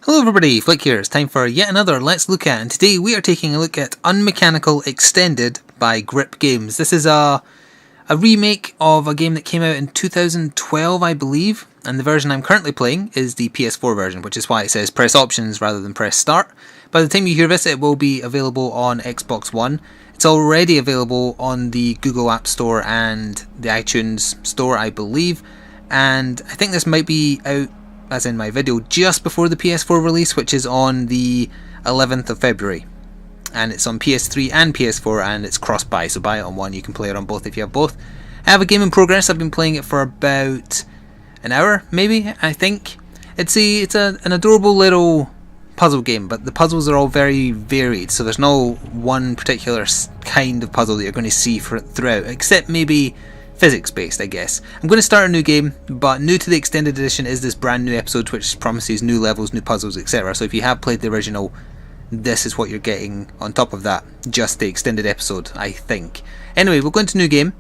Hello everybody, Flik here. It's time for yet another Let's Look At, and today we are taking a look at Unmechanical Extended by Grip Games. This is a remake of a game that came out in 2012, I believe, and the version I'm currently playing is the PS4 version, which is why it says press options rather than press start. By the time you hear this, it will be available on Xbox One. It's already available on the Google App Store and the iTunes Store, I believe, and I think this might be out, as in my video, just before the PS4 release, which is on the 11th of February. And it's on PS3 and PS4, and it's cross-buy, so buy it on one, you can play it on both if you have both. I have a game in progress. I've been playing it for about an hour, maybe, I think. It's an adorable little puzzle game, but the puzzles are all very varied, so there's no one particular kind of puzzle that you're going to see throughout, except maybe physics-based, I guess. I'm going to start a new game, but new to the extended edition is this brand new episode which promises new levels, new puzzles, etc. So if you have played the original, this is what you're getting on top of that. Just the extended episode, I think. Anyway, we'll go into new game.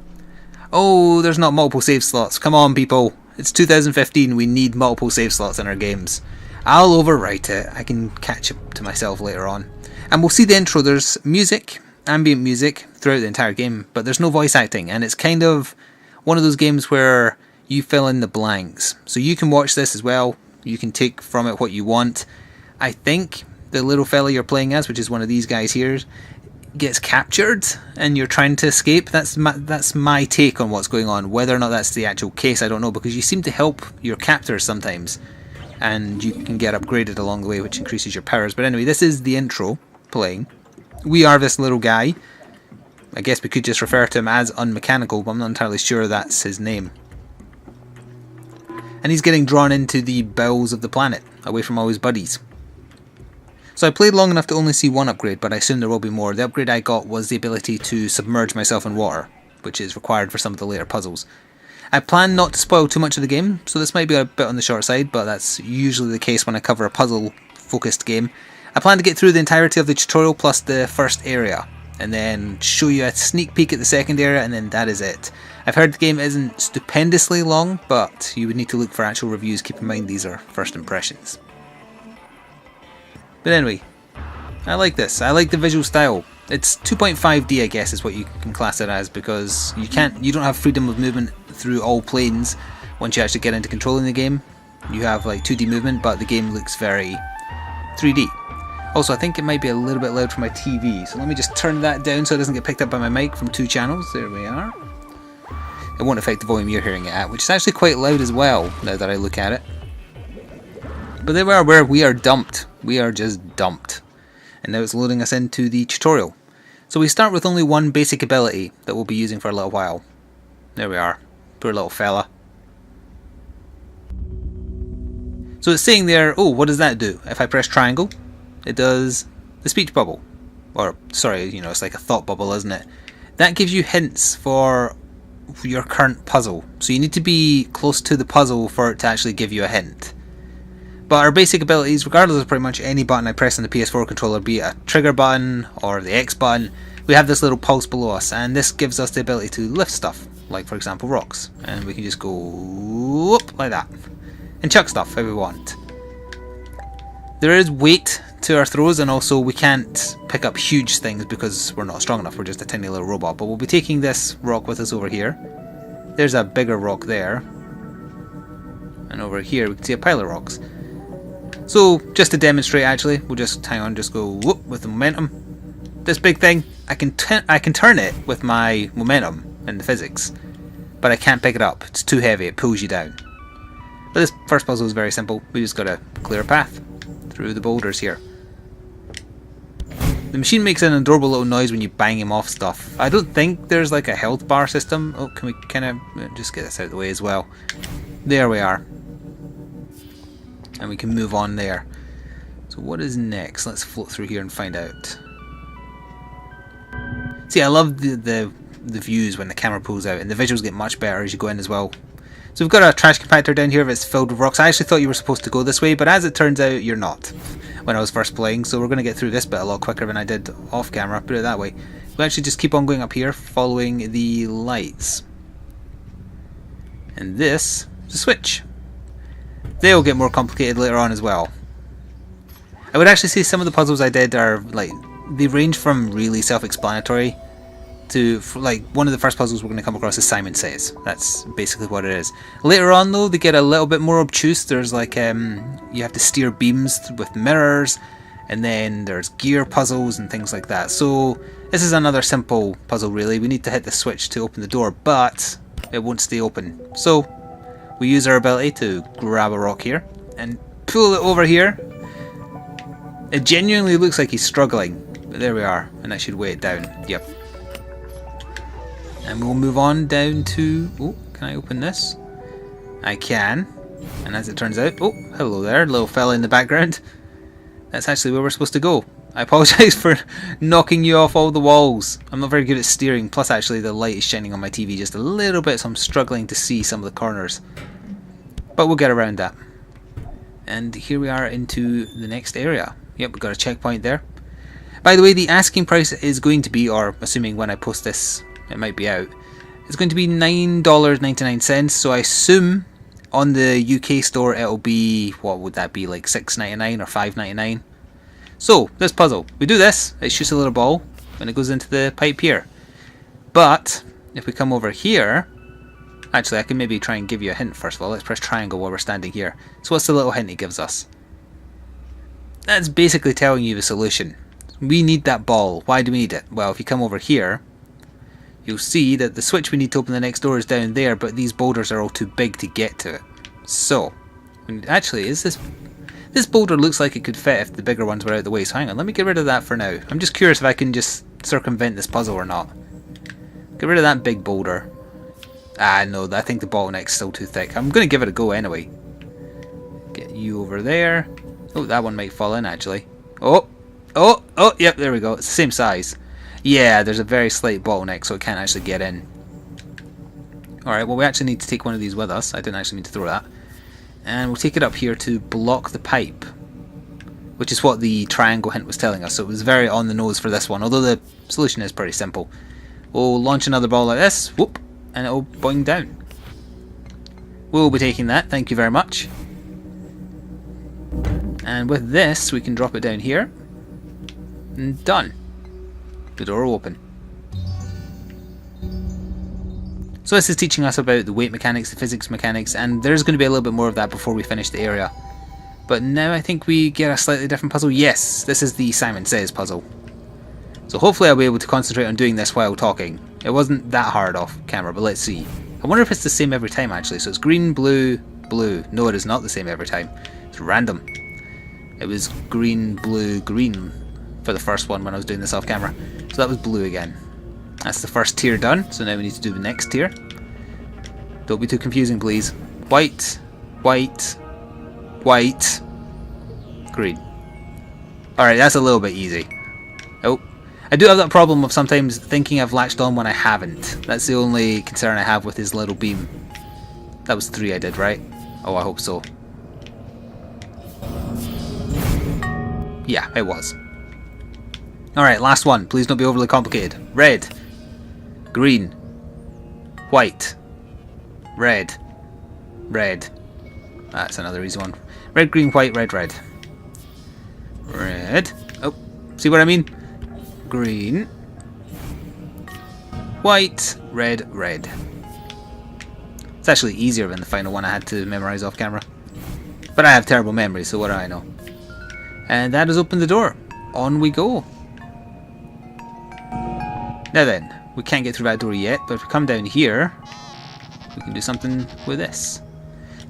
Oh, there's not multiple save slots. Come on, people. It's 2015. We need multiple save slots in our games. I'll overwrite it. I can catch up to myself later on. And we'll see the intro. There's music, ambient music, throughout the entire game, but there's no voice acting, and it's kind of one of those games where you fill in the blanks. So you can watch this as well. You can take from it what you want. I think the little fella you're playing as, which is one of these guys here, gets captured and you're trying to escape. That's my take on what's going on. Whether or not that's the actual case, I don't know, because you seem to help your captors sometimes, and you can get upgraded along the way, which increases your powers. But anyway, this is the intro playing. We are this little guy. I guess we could just refer to him as Unmechanical, but I'm not entirely sure that's his name. And he's getting drawn into the bowels of the planet, away from all his buddies. So I played long enough to only see one upgrade, but I assume there will be more. The upgrade I got was the ability to submerge myself in water, which is required for some of the later puzzles. I plan not to spoil too much of the game, so this might be a bit on the short side, but that's usually the case when I cover a puzzle-focused game. I plan to get through the entirety of the tutorial plus the first area, and then show you a sneak peek at the second area, and then that is it. I've heard the game isn't stupendously long, but you would need to look for actual reviews. Keep in mind these are first impressions. But anyway, I like this. I like the visual style. It's 2.5D, I guess, is what you can class it as, because you don't have freedom of movement through all planes once you actually get into controlling the game. You have like 2D movement, but the game looks very 3D. Also, I think it might be a little bit loud for my TV, so let me just turn that down so it doesn't get picked up by my mic from two channels. There we are. It won't affect the volume you're hearing it at, which is actually quite loud as well, now that I look at it. But there we are, where we are dumped. We are just dumped. And now it's loading us into the tutorial. So we start with only one basic ability that we'll be using for a little while. There we are. Poor little fella. So it's saying there, oh, what does that do? If I press triangle, it does the speech bubble. Or, sorry, it's like a thought bubble, isn't it? That gives you hints for your current puzzle. So you need to be close to the puzzle for it to actually give you a hint. But our basic abilities, regardless of pretty much any button I press on the PS4 controller, be it a trigger button or the X button, we have this little pulse below us, and this gives us the ability to lift stuff, like for example rocks. And we can just go up like that, and chuck stuff if we want. There is weight to our throws, and also we can't pick up huge things because we're not strong enough. We're just a tiny little robot. But we'll be taking this rock with us over here. There's a bigger rock there, and over here we can see a pile of rocks. So just to demonstrate, actually, we'll just just go whoop with the momentum. This big thing, I can turn it with my momentum in the physics, but I can't pick it up. It's too heavy. It pulls you down. But this first puzzle is very simple. We just gotta clear a path through the boulders here. The machine makes an adorable little noise when you bang him off stuff. I don't think there's like a health bar system. Oh, can we kind of just get this out of the way as well? There we are. And we can move on there. So what is next? Let's float through here and find out. See, I love the views when the camera pulls out, and the visuals get much better as you go in as well. So we've got a trash compactor down here that's filled with rocks. I actually thought you were supposed to go this way, but as it turns out, you're not when I was first playing. So we're going to get through this bit a lot quicker than I did off camera, put it that way. We actually just keep on going up here, following the lights. And this is a switch. They'll get more complicated later on as well. I would actually say some of the puzzles I did are like, they range from really self-explanatory to, like, one of the first puzzles we're going to come across is Simon Says. That's basically what it is. Later on though, they get a little bit more obtuse. There's like, you have to steer beams with mirrors, and then there's gear puzzles and things like that. So this is another simple puzzle really. We need to hit the switch to open the door, but it won't stay open. So we use our ability to grab a rock here and pull it over here. It genuinely looks like he's struggling, but there we are, and that should weigh it down. Yep. And we'll move on down to... Oh, can I open this? I can. And as it turns out... Oh, hello there, little fella in the background. That's actually where we're supposed to go. I apologise for knocking you off all the walls. I'm not very good at steering. Plus, actually, the light is shining on my TV just a little bit, so I'm struggling to see some of the corners. But we'll get around that. And here we are into the next area. Yep, we've got a checkpoint there. By the way, the asking price is going to be, or assuming when I post this, it might be out, it's going to be $9.99, so I assume on the UK store it'll be, what would that be, like $6.99 or $5.99. So, this puzzle, we do this, it shoots a little ball, and it goes into the pipe here. But, if we come over here, actually I can maybe try and give you a hint first of all. Let's press triangle while we're standing here. So what's the little hint it gives us? That's basically telling you the solution. We need that ball. Why do we need it? Well, if you come over here, you'll see that the switch we need to open the next door is down there, but these boulders are all too big to get to it. So, actually, is this boulder looks like it could fit if the bigger ones were out of the way. So hang on, let me get rid of that for now. I'm just curious if I can just circumvent this puzzle or not. Get rid of that big boulder. Ah, no, I think the bottleneck's still too thick. I'm going to give it a go anyway. Get you over there. Oh, that one might fall in actually. Oh, yep, there we go. It's the same size. Yeah, there's a very slight bottleneck, so it can't actually get in. Alright, well we actually need to take one of these with us. I didn't actually mean to throw that. And we'll take it up here to block the pipe, which is what the triangle hint was telling us. So it was very on the nose for this one, although the solution is pretty simple. We'll launch another ball like this, whoop, and it'll boing down. We'll be taking that, thank you very much. And with this, we can drop it down here. And done. The door will open. So this is teaching us about the weight mechanics, the physics mechanics, and there's going to be a little bit more of that before we finish the area. But now I think we get a slightly different puzzle. Yes, this is the Simon Says puzzle. So hopefully I'll be able to concentrate on doing this while talking. It wasn't that hard off camera, but let's see. I wonder if it's the same every time actually. So it's green, blue, blue. No, it is not the same every time. It's random. It was green, blue, green for the first one when I was doing this off camera. So that was blue again. That's the first tier done, so now we need to do the next tier. Don't be too confusing please. White, white, white, green. Alright, that's a little bit easy. Oh, I do have that problem of sometimes thinking I've latched on when I haven't. That's the only concern I have with his little beam. That was 3 I did, right? Oh, I hope so. Yeah, it was. Alright, last one. Please don't be overly complicated. Red. Green. White. Red. Red. That's another easy one. Red, green, white, red, red. Red. Oh, see what I mean? Green. White. Red, red. It's actually easier than the final one I had to memorize off camera. But I have terrible memory, so what do I know? And that has opened the door. On we go. Now then, we can't get through that door yet, but if we come down here, we can do something with this.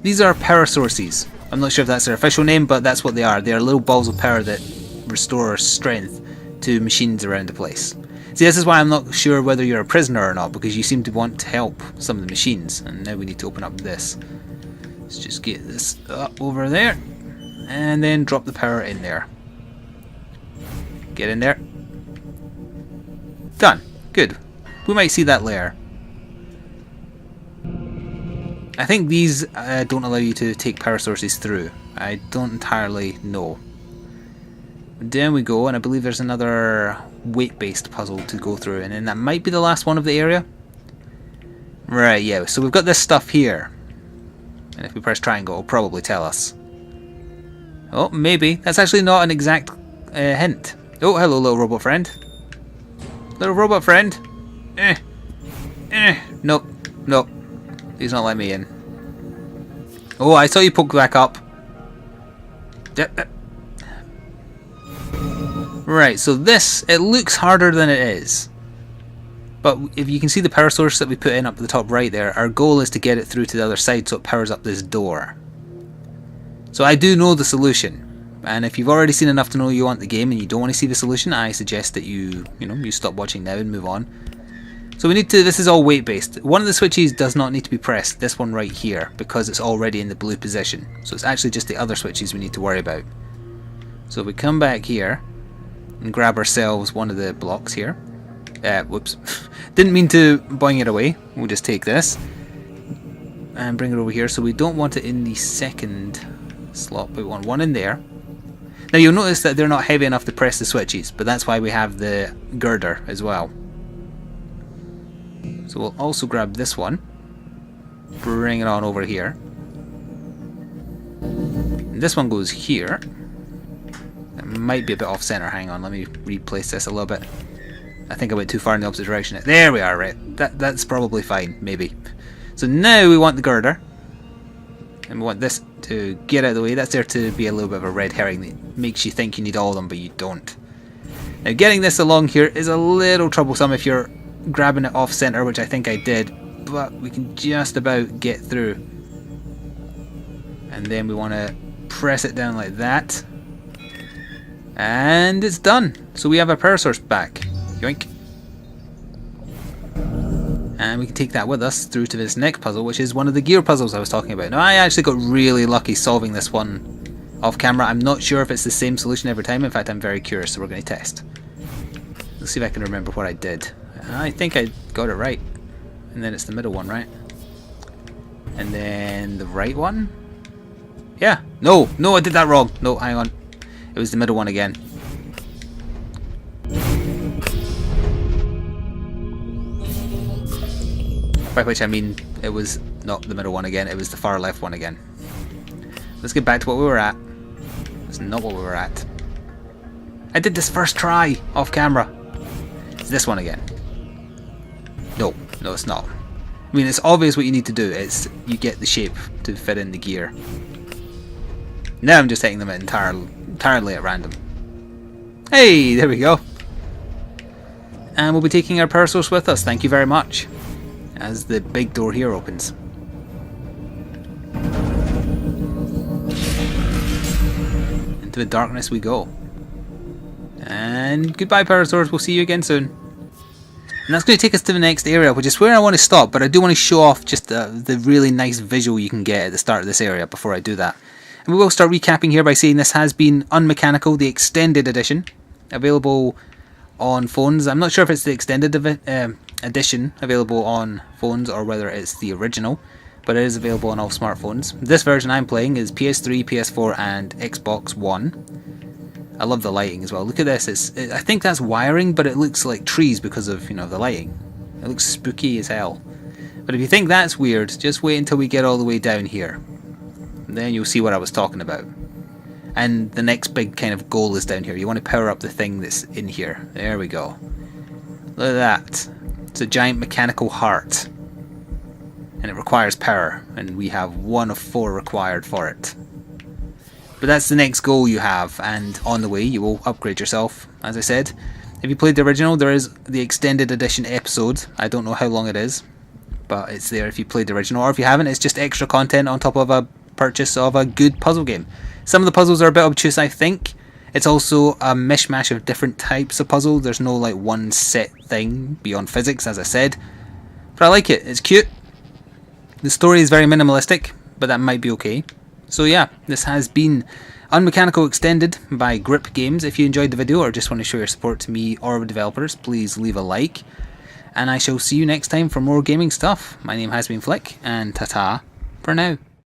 These are power sources. I'm not sure if that's their official name, but that's what they are. They are little balls of power that restore strength to machines around the place. See, this is why I'm not sure whether you're a prisoner or not, because you seem to want to help some of the machines. And now we need to open up this. Let's just get this up over there. And then drop the power in there. Get in there. Done. Good. We might see that later. I think these don't allow you to take power sources through. I don't entirely know. Down we go, and I believe there's another weight-based puzzle to go through, and then that might be the last one of the area. Right, yeah, so we've got this stuff here. And if we press triangle, it'll probably tell us. Oh, maybe. That's actually not an exact hint. Oh, hello, little robot friend. Little robot friend. Nope. Nope. He's not letting me in. Oh, I saw you poke back up. Right, so this, it looks harder than it is. But if you can see the power source that we put in up at the top right there, our goal is to get it through to the other side so it powers up this door. So I do know the solution. And if you've already seen enough to know you want the game and you don't want to see the solution, I suggest that you stop watching now and move on. So we need to, this is all weight based. One of the switches does not need to be pressed, this one right here, because it's already in the blue position. So it's actually just the other switches we need to worry about. So we come back here and grab ourselves one of the blocks here. Whoops. Didn't mean to boing it away. We'll just take this and bring it over here. So we don't want it in the second slot, but we want one in there. Now you'll notice that they're not heavy enough to press the switches, but that's why we have the girder as well. So we'll also grab this one, bring it on over here. And this one goes here. It might be a bit off center. Hang on, let me replace this a little bit. I think I went too far in the opposite direction. There we are, right. That's probably fine, maybe. So now we want the girder. And we want this to get out of the way. That's there to be a little bit of a red herring that makes you think you need all of them, but you don't. Now getting this along here is a little troublesome if you're grabbing it off center, which I think I did, but we can just about get through. And then we want to press it down like that. And it's done. So we have our power source back. Yoink. And we can take that with us through to this next puzzle, which is one of the gear puzzles I was talking about. Now, I actually got really lucky solving this one off camera. I'm not sure if it's the same solution every time. In fact, I'm very curious, so we're going to test. Let's see if I can remember what I did. I think I got it right. And then it's the middle one, right? And then the right one? Yeah. No, I did that wrong. No, hang on. It was the middle one again. By which I mean it was not the middle one again, it was the far left one again. Let's get back to what we were at. It's not what we were at. I did this first try off camera. It's this one again. No, it's not. I mean, it's obvious what you need to do. It's you get the shape to fit in the gear. Now I'm just taking them entirely at random. Hey, there we go. And we'll be taking our power source with us. Thank you very much. As the big door here opens. Into the darkness we go. And goodbye, power source. We'll see you again soon. And that's going to take us to the next area, which is where I want to stop, but I do want to show off just the really nice visual you can get at the start of this area before I do that. And we will start recapping here by saying this has been Unmechanical, the extended edition, available on phones. I'm not sure if it's the extended edition available on phones or whether it's the original, but it is available on all smartphones. This version I'm playing is PS3, PS4 and Xbox One. I love the lighting as well. Look at this. I think that's wiring, but it looks like trees because of the lighting. It looks spooky as hell. But if you think that's weird, just wait until we get all the way down here. Then you'll see what I was talking about. And the next big kind of goal is down here. You want to power up the thing that's in here. There we go. Look at that. It's a giant mechanical heart. And it requires power. And we have 1 of 4 required for it. But that's the next goal you have. And on the way you will upgrade yourself. As I said, if you played the original, there is the extended edition episode. I don't know how long it is, but it's there if you played the original. Or if you haven't, it's just extra content on top of a purchase of a good puzzle game. Some of the puzzles are a bit obtuse, I think. It's also a mishmash of different types of puzzle. There's no like one set thing beyond physics, as I said. But I like it. It's cute. The story is very minimalistic, but that might be okay. So yeah, this has been Unmechanical Extended by Grip Games. If you enjoyed the video or just want to show your support to me or the developers, please leave a like. And I shall see you next time for more gaming stuff. My name has been Flik, and ta-ta for now.